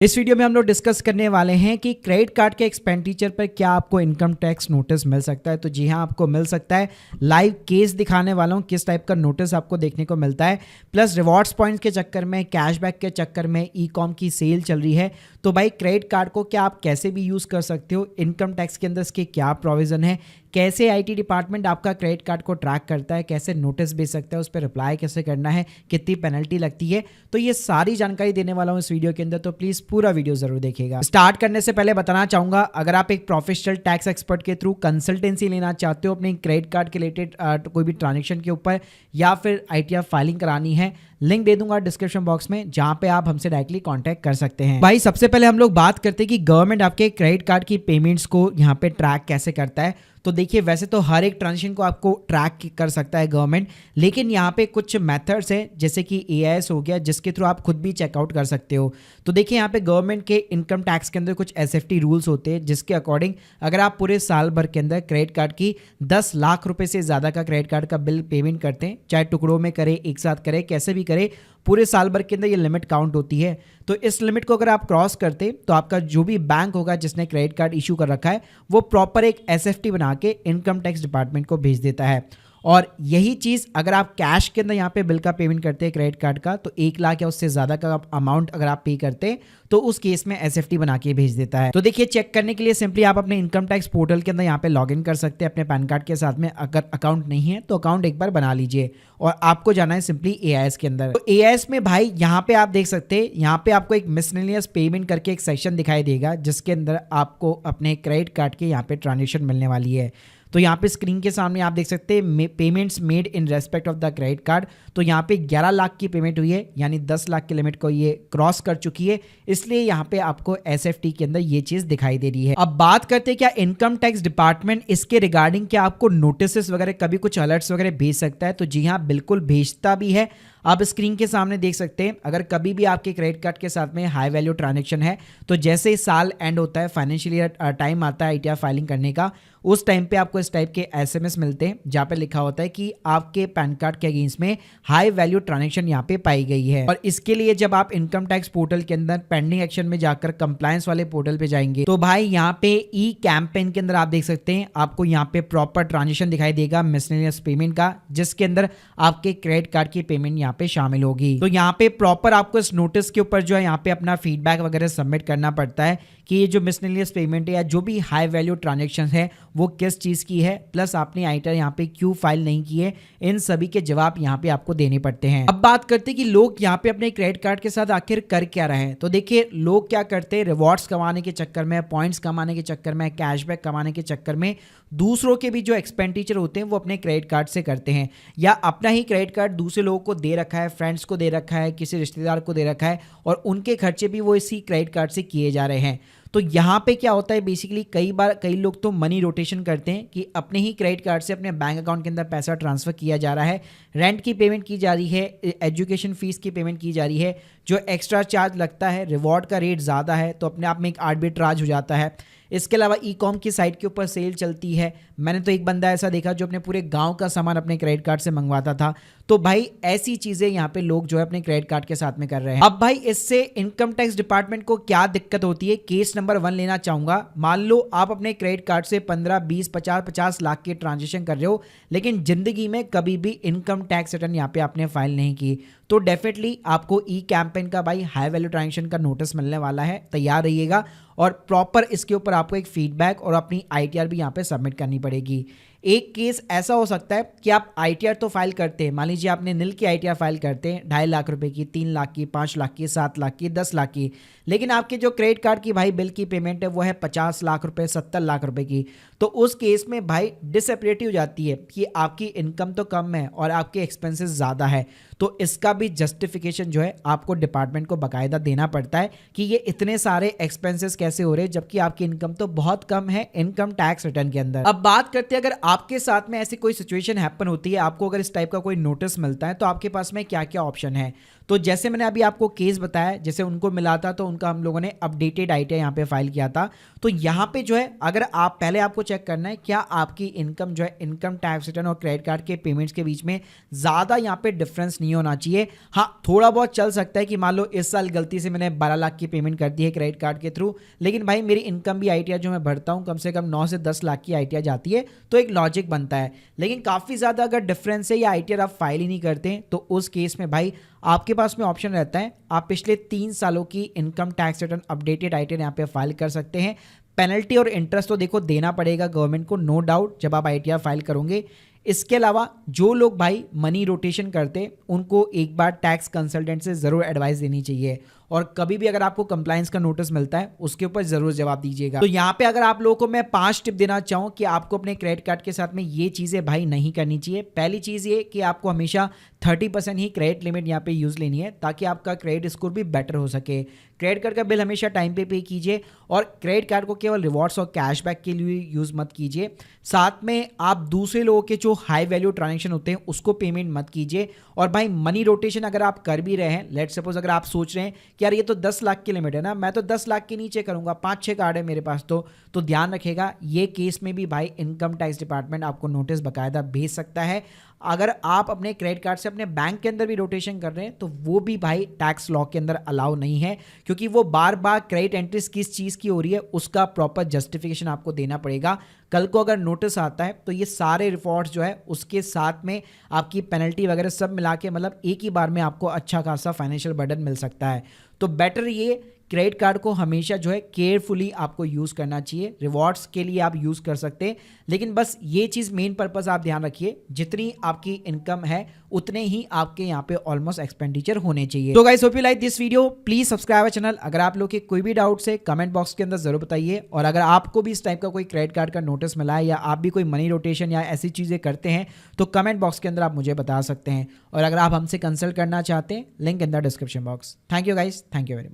इस वीडियो में हम लोग डिस्कस करने वाले हैं कि क्रेडिट कार्ड के एक्सपेंडिचर पर क्या आपको इनकम टैक्स नोटिस मिल सकता है। तो जी हाँ, आपको मिल सकता है। लाइव केस दिखाने वाला हूँ किस टाइप का नोटिस आपको देखने को मिलता है। प्लस रिवॉर्ड्स पॉइंट्स के चक्कर में, कैशबैक के चक्कर में ई कॉम की सेल चल रही है। तो भाई क्रेडिट कार्ड को क्या आप कैसे भी यूज़ कर सकते हो, इनकम टैक्स के अंदर इसके क्या प्रोविज़न है, कैसे आईटी डिपार्टमेंट आपका क्रेडिट कार्ड को ट्रैक करता है, कैसे नोटिस भेज सकता है, उस पर रिप्लाई कैसे करना है, कितनी पेनल्टी लगती है, तो ये सारी जानकारी देने वाला हूँ इस वीडियो के अंदर। तो प्लीज़ पूरा वीडियो जरूर देखिएगा। स्टार्ट करने से पहले बताना चाहूँगा, अगर आप एक प्रोफेशनल टैक्स एक्सपर्ट के थ्रू कंसल्टेंसी लेना चाहते हो अपने क्रेडिट कार्ड के रिलेटेड कोई भी ट्रांजेक्शन के ऊपर, या फिर आईटीआर फाइलिंग करानी है, लिंक दे दूंगा डिस्क्रिप्शन बॉक्स में, जहां पे आप हमसे डायरेक्टली कांटेक्ट कर सकते हैं। भाई सबसे पहले हम लोग बात करते हैं कि गवर्नमेंट आपके क्रेडिट कार्ड की पेमेंट्स को यहाँ पे ट्रैक कैसे करता है। तो देखिए, वैसे तो हर एक ट्रांजेक्शन को आपको ट्रैक कर सकता है गवर्नमेंट, लेकिन यहाँ पे कुछ मेथड्स हैं जैसे कि AIS हो गया, जिसके थ्रू आप खुद भी चेकआउट कर सकते हो। तो देखिए, यहाँ पे गवर्नमेंट के इनकम टैक्स के अंदर कुछ SFT रूल्स होते हैं, जिसके अकॉर्डिंग अगर आप पूरे साल भर के अंदर क्रेडिट कार्ड की 10 लाख रुपए से ज़्यादा का क्रेडिट कार्ड का बिल पेमेंट करते हैं, चाहे टुकड़ों में करें, एक साथ करें, कैसे भी करें, पूरे साल भर के अंदर ये लिमिट काउंट होती है। तो इस लिमिट को अगर आप क्रॉस करते तो आपका जो भी बैंक होगा जिसने क्रेडिट कार्ड इशू कर रखा है, वो प्रॉपर एक SFT बना के इनकम टैक्स डिपार्टमेंट को भेज देता है। और यही चीज़ अगर आप कैश के अंदर यहाँ पे बिल का पेमेंट करते हैं क्रेडिट कार्ड का, तो 1 लाख या उससे ज़्यादा का अमाउंट अगर आप पे करते हैं, तो उस केस में SFT बना के भेज देता है। तो देखिए, चेक करने के लिए सिंपली आप अपने इनकम टैक्स पोर्टल के अंदर यहाँ पे लॉगिन कर सकते हैं अपने पैन कार्ड के साथ में। अगर अकाउंट नहीं है तो अकाउंट एक बार बना लीजिए, और आपको जाना है सिंपली AIS के अंदर। तो AIS में भाई यहाँ पे आप देख सकते हैं, यहाँ पे आपको एक मिसलेनियस पेमेंट करके एक सेक्शन दिखाई देगा, जिसके अंदर आपको अपने क्रेडिट कार्ड के यहाँ पे ट्रांजेक्शन मिलने वाली है। तो यहाँ पे स्क्रीन के सामने आप देख सकते हैं payments made in respect of the credit card. तो यहाँ पे 11 लाख की पेमेंट हुई है, यानी 10 लाख की लिमिट को ये क्रॉस कर चुकी है, इसलिए यहाँ पे आपको SFT के अंदर ये चीज दिखाई दे रही है। अब बात करते हैं क्या इनकम टैक्स डिपार्टमेंट इसके रिगार्डिंग क्या आपको नोटिस वगैरह, कभी कुछ अलर्ट्स वगैरह भेज सकता है। तो जी हाँ, बिल्कुल भेजता भी है। आप स्क्रीन के सामने देख सकते हैं, अगर कभी भी आपके क्रेडिट कार्ड के साथ में हाई वैल्यू ट्रांजैक्शन है, तो जैसे ही साल एंड होता है, फाइनेंशियल ईयर टाइम आता है आईटीआर फाइलिंग करने का, उस टाइम पे आपको इस टाइप के SMS मिलते हैं, जहाँ पे लिखा होता है कि आपके पैन कार्ड के अगेंस्ट में हाई वैल्यू ट्रांजैक्शन यहाँ पे पाई गई है। और इसके लिए जब आप इनकम टैक्स पोर्टल के अंदर पेंडिंग एक्शन में जाकर कंप्लायंस वाले पोर्टल पे जाएंगे, तो भाई यहाँ पे ई कैंपेन के अंदर आप देख सकते हैं, आपको यहाँ पे प्रॉपर ट्रांजेक्शन दिखाई देगा मिसलेनियस पेमेंट का, जिसके अंदर आपके क्रेडिट कार्ड की पेमेंट यहाँ पे शामिल होगी। तो यहाँ पे प्रॉपर आपको इस नोटिस के ऊपर जो है यहाँ पे अपना फीडबैक वगैरह सबमिट करना पड़ता है कि ये जो मिसलेनियस पेमेंट है या जो भी हाई वैल्यू ट्रांजैक्शन है वो किस चीज़ की है, प्लस आपने आईटीआर यहाँ पे क्यों फाइल नहीं की है, इन सभी के जवाब यहाँ पे आपको देने पड़ते हैं। अब बात करते हैं कि लोग यहाँ पे अपने क्रेडिट कार्ड के साथ आखिर कर क्या रहे हैं। तो देखिए, लोग क्या करते हैं, रिवॉर्ड्स कमाने के चक्कर में, पॉइंट्स कमाने के चक्कर में, कैशबैक कमाने के चक्कर में दूसरों के भी जो एक्सपेंडिचर होते हैं वो अपने क्रेडिट कार्ड से करते हैं, या अपना ही क्रेडिट कार्ड दूसरे लोगों को दे रखा है, फ्रेंड्स को दे रखा है, किसी रिश्तेदार को दे रखा है, और उनके खर्चे भी वो इसी क्रेडिट कार्ड से किए जा रहे हैं। तो यहाँ पे क्या होता है, बेसिकली कई बार कई लोग तो मनी रोटेशन करते हैं कि अपने ही क्रेडिट कार्ड से अपने बैंक अकाउंट के अंदर पैसा ट्रांसफर किया जा रहा है, रेंट की पेमेंट की जा रही है, एजुकेशन फीस की पेमेंट की जा रही है, जो एक्स्ट्रा चार्ज लगता है, रिवॉर्ड का रेट ज़्यादा है, तो अपने आप में एक आर्बिट्राज हो जाता है। इसके अलावा ई कॉम की साइट के ऊपर सेल चलती है। मैंने तो एक बंदा ऐसा देखा जो अपने पूरे गांव का सामान अपने क्रेडिट कार्ड से मंगवाता था। तो भाई ऐसी चीज़ें यहाँ पे लोग जो है अपने क्रेडिट कार्ड के साथ में कर रहे हैं। अब भाई इससे इनकम टैक्स डिपार्टमेंट को क्या दिक्कत होती है, केस नंबर 1 लेना चाहूँगा। मान लो आप अपने क्रेडिट कार्ड से 15, 20, 50 लाख के ट्रांजेक्शन कर रहे हो, लेकिन जिंदगी में कभी भी इनकम टैक्स रिटर्न यहाँ पे आपने फाइल नहीं की, तो डेफिनेटली आपको ई कैंपेन का भाई हाई वैल्यू ट्रांजेक्शन का नोटिस मिलने वाला है। तैयार रहिएगा, और प्रॉपर इसके ऊपर आपको एक फीडबैक और अपनी आईटीआर भी यहाँ पे सबमिट करनी पड़ेगी। एक केस ऐसा हो सकता है कि आप आईटीआर तो फाइल करते हैं, मान लीजिए आपने नील की आईटीआर फाइल करते हैं 2.5 लाख रुपए की, 3 लाख की, 5 लाख की, 7 लाख की, 10 लाख की, लेकिन आपके जो क्रेडिट कार्ड की भाई बिल की पेमेंट है वो है 50 लाख रुपए, 70 लाख रुपए की। तो उस केस में भाई डिसेपरेटिव हो जाती है कि आपकी इनकम तो कम है और आपके एक्सपेंसेस ज़्यादा है, तो इसका भी जस्टिफिकेशन जो है आपको डिपार्टमेंट को बाकायदा देना पड़ता है कि ये इतने सारे एक्सपेंसेस कैसे हो रहे हैं, जबकि आपकी इनकम तो बहुत कम है इनकम टैक्स रिटर्न के अंदर। अब बात करते हैं, अगर आपके साथ में ऐसी कोई सिचुएशन हैपन होती है, आपको अगर इस टाइप का कोई नोटिस मिलता है, तो आपके पास में क्या क्या ऑप्शन है। तो जैसे मैंने अभी आपको केस बताया, जैसे उनको मिला था तो उनका हम लोगों ने अपडेटेड आईटीआर यहाँ पे फाइल किया था। तो यहाँ पे जो है अगर आप पहले आपको चेक करना है क्या आपकी इनकम जो है इनकम टैक्स रिटर्न और क्रेडिट कार्ड के पेमेंट्स के बीच में ज़्यादा यहाँ पे डिफरेंस नहीं होना चाहिए। हाँ, थोड़ा बहुत चल सकता है कि मान लो इस साल गलती से मैंने 12 लाख की पेमेंट कर दी है क्रेडिट कार्ड के थ्रू, लेकिन भाई मेरी इनकम भी आईटीआर जो मैं भरता हूँ कम से कम 9 से 10 लाख की आईटीआर जाती है, तो एक लॉजिक बनता है। लेकिन काफ़ी ज़्यादा अगर डिफरेंस है या आईटीआर आप फाइल ही नहीं करते तो उस केस में भाई आपके पास में ऑप्शन रहता है, आप पिछले 3 सालों की income tax return updated ITR यहाँ पे फाइल कर सकते हैं। पेनल्टी और इंटरेस्ट तो देखो देना पड़ेगा गवर्नमेंट को, नो डाउट, जब आप आईटीआर फाइल करोगे। इसके अलावा जो लोग भाई मनी रोटेशन करते उनको एक बार टैक्स कंसल्टेंट से ज़रूर एडवाइस देनी चाहिए, और कभी भी अगर आपको कंप्लायंस का नोटिस मिलता है उसके ऊपर जरूर जवाब दीजिएगा। तो यहाँ पे अगर आप लोगों को मैं 5 टिप देना चाहूँ कि आपको अपने क्रेडिट कार्ड के साथ में ये चीज़ें भाई नहीं करनी चाहिए। पहली चीज़ ये कि आपको हमेशा 30% ही क्रेडिट लिमिट यहाँ पे यूज़ लेनी है ताकि आपका क्रेडिट स्कोर भी बेटर हो सके। क्रेडिट कार्ड का बिल हमेशा टाइम पे कीजिए, और क्रेडिट कार्ड को केवल रिवॉर्ड्स और कैशबैक के लिए यूज़ मत कीजिए। साथ में आप दूसरे लोगों के जो हाई वैल्यू ट्रांजेक्शन होते हैं उसको पेमेंट मत कीजिए। और भाई मनी रोटेशन अगर आप कर भी रहे हैं, लेट सपोज अगर आप सोच रहे हैं कि यार ये तो 10 लाख की लिमिट है ना, मैं तो 10 लाख के नीचे करूंगा, 5-6 कार्ड है मेरे पास, तो ध्यान रखेगा ये केस में भी भाई इनकम टैक्स डिपार्टमेंट आपको नोटिस बाकायदा भेज सकता है। अगर आप अपने क्रेडिट कार्ड से अपने बैंक के अंदर भी रोटेशन कर रहे हैं तो वो भी भाई टैक्स लॉ के अंदर अलाउ नहीं है, क्योंकि वो बार बार क्रेडिट एंट्रीज किस चीज़ की हो रही है उसका प्रॉपर जस्टिफिकेशन आपको देना पड़ेगा। कल को अगर नोटिस आता है तो ये सारे रिफॉर्ड्स जो है उसके साथ में आपकी पेनल्टी वगैरह सब मिला के मतलब एक ही बार में आपको अच्छा खासा फाइनेंशियल बर्डन मिल सकता है। तो बेटर ये क्रेडिट कार्ड को हमेशा जो है केयरफुली आपको यूज़ करना चाहिए। रिवॉर्ड्स के लिए आप यूज़ कर सकते हैं, लेकिन बस ये चीज़ मेन पर्पस आप ध्यान रखिए, जितनी आपकी इनकम है उतने ही आपके यहाँ पे ऑलमोस्ट एक्सपेंडिचर होने चाहिए। तो guys hope you like this video, please subscribe our channel. अगर आप लोग के कोई भी डाउट्स है कमेंट बॉक्स के अंदर जरूर बताइए, और अगर आपको भी इस टाइप का कोई क्रेडिट कार्ड का नोटिस मिला है या आप भी कोई मनी रोटेशन या ऐसी चीज़ें करते हैं तो कमेंट बॉक्स के अंदर आप मुझे बता सकते हैं। और अगर आप हमसे कंसल्ट करना चाहते हैं, link in the description box. Thank you guys, thank you very much.